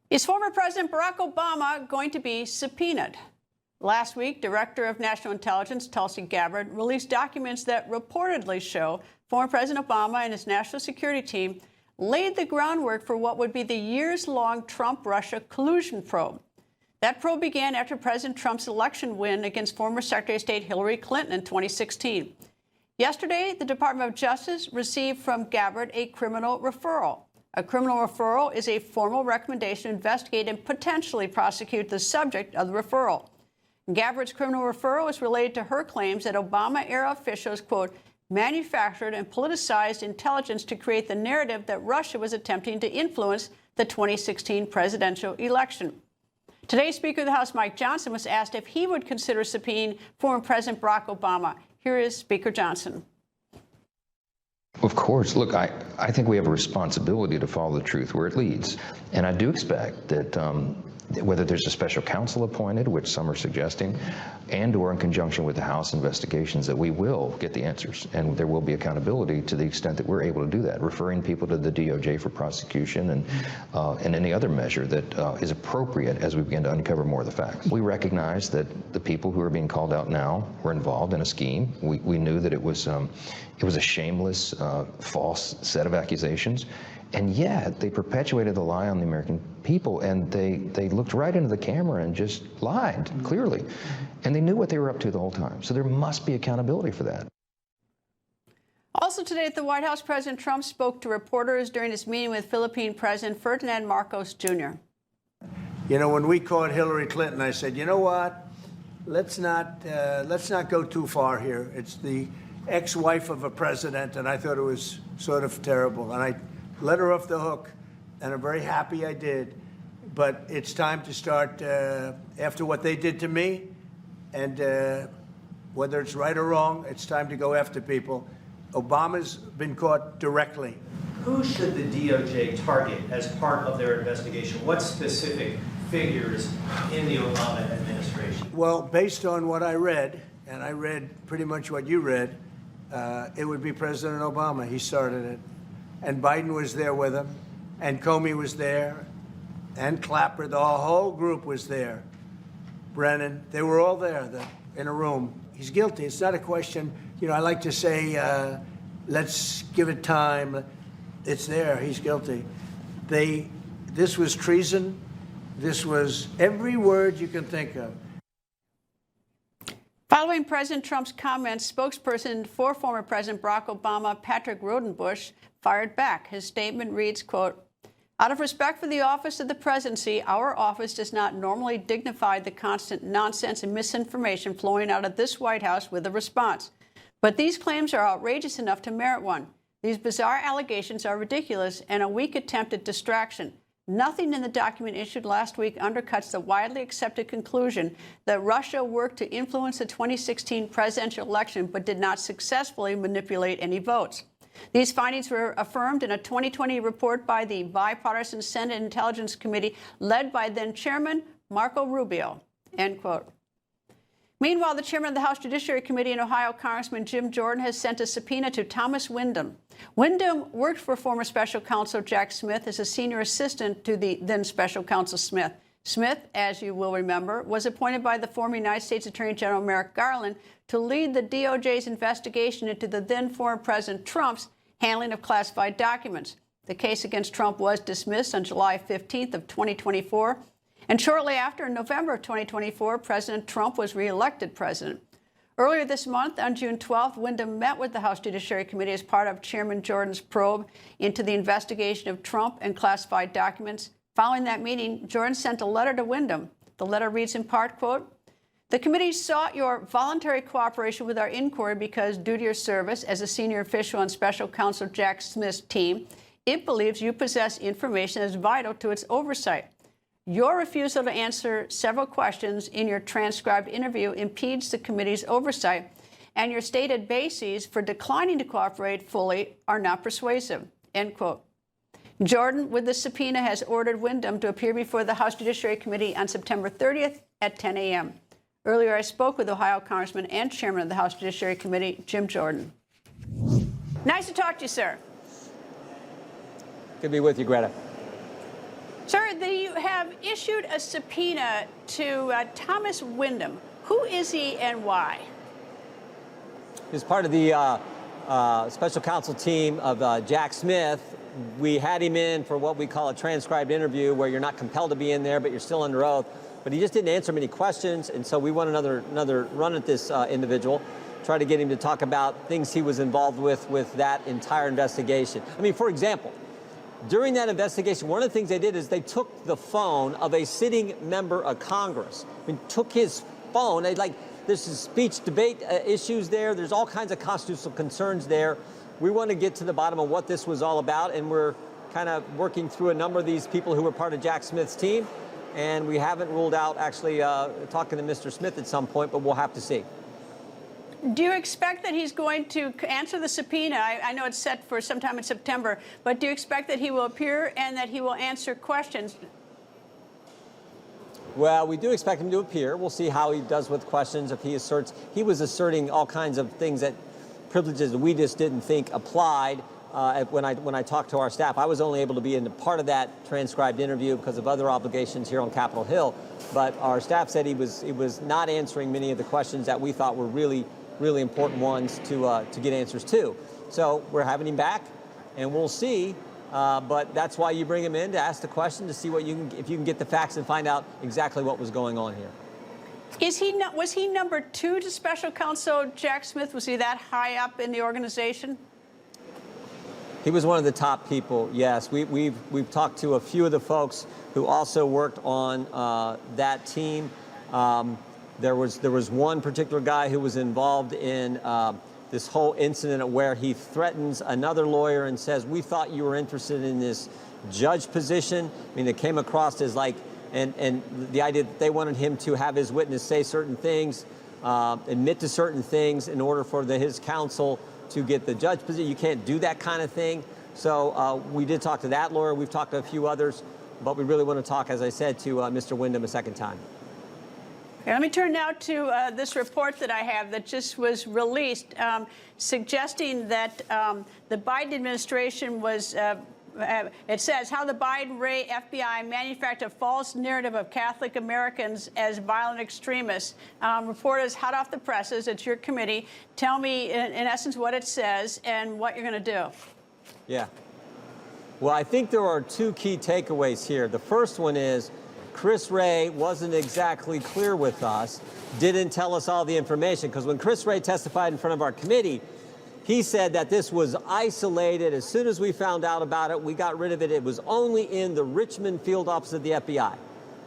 Is former President Barack Obama going to be subpoenaed? Last week, Director of National Intelligence Tulsi Gabbard released documents that reportedly show former President Obama and his national security team laid the groundwork for what would be the years-long Trump-Russia collusion probe. That probe began after President Trump's election win against former Secretary of State Hillary Clinton in 2016. Yesterday, the Department of Justice received from Gabbard a criminal referral. A criminal referral is a formal recommendation to investigate and potentially prosecute the subject of the referral. Gabbard's criminal referral is related to her claims that Obama-era officials, quote, manufactured and politicized intelligence to create the narrative that Russia was attempting to influence the 2016 presidential election. Today, Speaker of the House Mike Johnson was asked if he would consider subpoenaing former President Barack Obama. Here is Speaker Johnson. Of course. Look, I think we have a responsibility to follow the truth where it leads. And I do expect that whether there's a special counsel appointed, which some are suggesting, and or in conjunction with the House investigations, that we will get the answers. And there will be accountability to the extent that we're able to do that, referring people to the DOJ for prosecution and any other measure that is appropriate as we begin to uncover more of the facts. We recognize that the people who are being called out now were involved in a scheme. We knew that it was a shameless, false set of accusations. And yet they perpetuated the lie on the American people, and they looked right into the camera and just lied, clearly. And they knew what they were up to the whole time. So there must be accountability for that. Also today at the White House, President Trump spoke to reporters during his meeting with Philippine President Ferdinand Marcos Jr. You know, when we caught Hillary Clinton, I said, you know what? Let's not go too far here. It's the ex-wife of a president, and I thought it was sort of terrible. And I let her off the hook, and I'm very happy I did. But it's time to start, after what they did to me, and whether it's right or wrong, it's time to go after people. Obama's been caught directly. Who should the DOJ target as part of their investigation? What specific figures in the Obama administration? Well, based on what I read, and I read pretty much what you read, it would be President Obama. He started it. And Biden was there with him, and Comey was there, and Clapper. The whole group was there. Brennan, they were all there in a room. He's guilty. It's not a question. You know, I like to say, let's give it time. It's there. He's guilty. This was treason. This was every word you can think of. Following President Trump's comments, spokesperson for former President Barack Obama, Patrick Rodenbush, fired back. His statement reads, quote, out of respect for the office of the presidency, our office does not normally dignify the constant nonsense and misinformation flowing out of this White House with a response. But these claims are outrageous enough to merit one. These bizarre allegations are ridiculous and a weak attempt at distraction. Nothing in the document issued last week undercuts the widely accepted conclusion that Russia worked to influence the 2016 presidential election but did not successfully manipulate any votes. These findings were affirmed in a 2020 report by the bipartisan Senate Intelligence Committee led by then-Chairman Marco Rubio, end quote. Meanwhile, the chairman of the House Judiciary Committee and Ohio Congressman Jim Jordan has sent a subpoena to Thomas Windom. Windom worked for former special counsel Jack Smith as a senior assistant to the then special counsel Smith. Smith, as you will remember, was appointed by the former United States Attorney General Merrick Garland to lead the DOJ's investigation into the then former President Trump's handling of classified documents. The case against Trump was dismissed on July 15th of 2024. And shortly after, in November of 2024, President Trump was reelected president. Earlier this month, on June 12th, Windom met with the House Judiciary Committee as part of Chairman Jordan's probe into the investigation of Trump and classified documents. Following that meeting, Jordan sent a letter to Windom. The letter reads in part, quote, the committee sought your voluntary cooperation with our inquiry because, due to your service as a senior official on special counsel Jack Smith's team, it believes you possess information that is vital to its oversight. Your refusal to answer several questions in your transcribed interview impedes the committee's oversight, and your stated bases for declining to cooperate fully are not persuasive, end quote. Jordan, with the subpoena, has ordered Windom to appear before the House Judiciary Committee on September 30th at 10 a.m. Earlier, I spoke with Ohio Congressman and Chairman of the House Judiciary Committee, Jim Jordan. Nice to talk to you, sir. Good to be with you, Greta. Sir, you have issued a subpoena to Thomas Wyndham. Who is he and why? He's part of the special counsel team of Jack Smith. We had him in for what we call a transcribed interview, where you're not compelled to be in there, but you're still under oath. But he just didn't answer many questions, and so we want another run at this individual, try to get him to talk about things he was involved with that entire investigation. I mean, for example, during that investigation, one of the things they did is they took the phone of a sitting member of Congress. I mean, took his phone. There's speech debate issues there. There's all kinds of constitutional concerns there. We want to get to the bottom of what this was all about, and we're kind of working through a number of these people who were part of Jack Smith's team, and we haven't ruled out actually talking to Mr. Smith at some point, but we'll have to see. Do you expect that he's going to answer the subpoena? I know it's set for sometime in September, but do you expect that he will appear and that he will answer questions? Well, we do expect him to appear. We'll see how he does with questions. If he asserts, he was asserting all kinds of things, that privileges we just didn't think applied. When I talked to our staff, I was only able to be in part of that transcribed interview because of other obligations here on Capitol Hill. But our staff said he was not answering many of the questions that we thought were really important ones to get answers to. So we're having him back, and we'll see. But that's why you bring him in, to ask the question, to see what if you can get the facts and find out exactly what was going on here. Was he number 2 to Special Counsel Jack Smith? Was he that high up in the organization? He was one of the top people, yes. We've talked to a few of the folks who also worked on that team. There was one particular guy who was involved in this whole incident where he threatens another lawyer and says, "We thought you were interested in this judge position." I mean, it came across as like, and the idea that they wanted him to have his witness say certain things, admit to certain things in order for his counsel to get the judge position. You can't do that kind of thing. So we did talk to that lawyer. We've talked to a few others, but we really want to talk, as I said, to Mr. Wyndham a second time. Okay, let me turn now to this report that I have that just was released, suggesting that the Biden administration was, it says, how the Biden-Wray FBI manufactured a false narrative of Catholic Americans as violent extremists. Report is hot off the presses. It's your committee. Tell me, in essence, what it says and what you're going to do. Yeah. Well, I think there are 2 key takeaways here. The first one is Chris Wray wasn't exactly clear with us, didn't tell us all the information, because when Chris Wray testified in front of our committee, he said that this was isolated. As soon as we found out about it, we got rid of it. It was only in the Richmond field office of the FBI.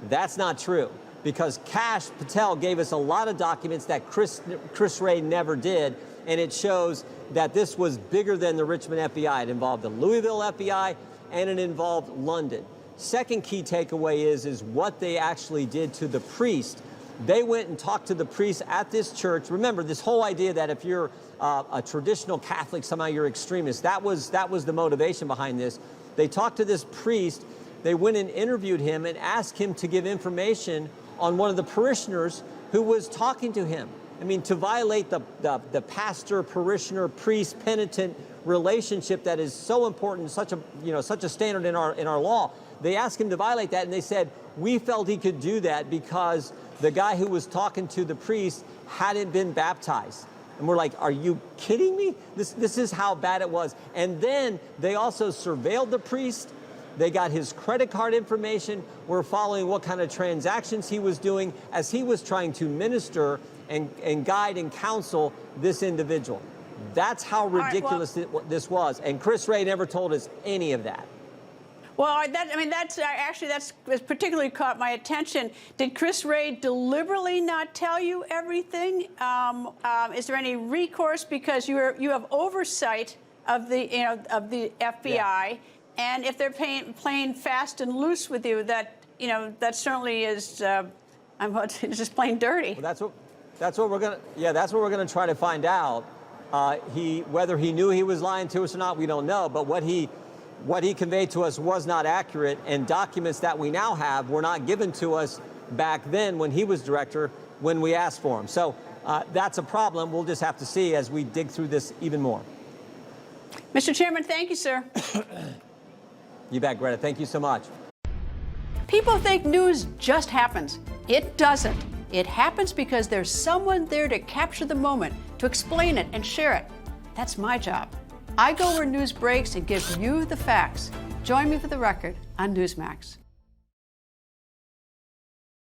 That's not true, because Kash Patel gave us a lot of documents that Chris Wray never did, and it shows that this was bigger than the Richmond FBI. It involved the Louisville FBI, and it involved London. Second key takeaway is what they actually did to the priest. They went and talked to the priest at this church. Remember, this whole idea that if you're a traditional Catholic, somehow you're extremist. That was the motivation behind this. They talked to this priest. They went and interviewed him and asked him to give information on one of the parishioners who was talking to him. I mean, to violate the pastor, parishioner, priest, penitent relationship that is so important, such a standard in our law. They asked him to violate that, and they said, we felt he could do that because the guy who was talking to the priest hadn't been baptized. And we're like, are you kidding me? This is how bad it was. And then they also surveilled the priest. They got his credit card information. We're following what kind of transactions he was doing as he was trying to minister and guide and counsel this individual. That's how ridiculous this was. And Chris Wray never told us any of that. Well, that's particularly caught my attention. Did Chris Wray deliberately not tell you everything? Is there any recourse, because you have oversight of the FBI, yeah. And if they're playing fast and loose with you, that certainly is it's just plain dirty. Well, that's what we're gonna try to find out. Whether he knew he was lying to us or not, we don't know. But what he conveyed to us was not accurate, and documents that we now have were not given to us back then when he was director, when we asked for them. So that's a problem. We'll just have to see as we dig through this even more. Mr. Chairman, thank you, sir. You bet, Greta. Thank you so much. People think news just happens. It doesn't. It happens because there's someone there to capture the moment, to explain it and share it. That's my job. I go where news breaks and give you the facts. Join me for The Record on Newsmax.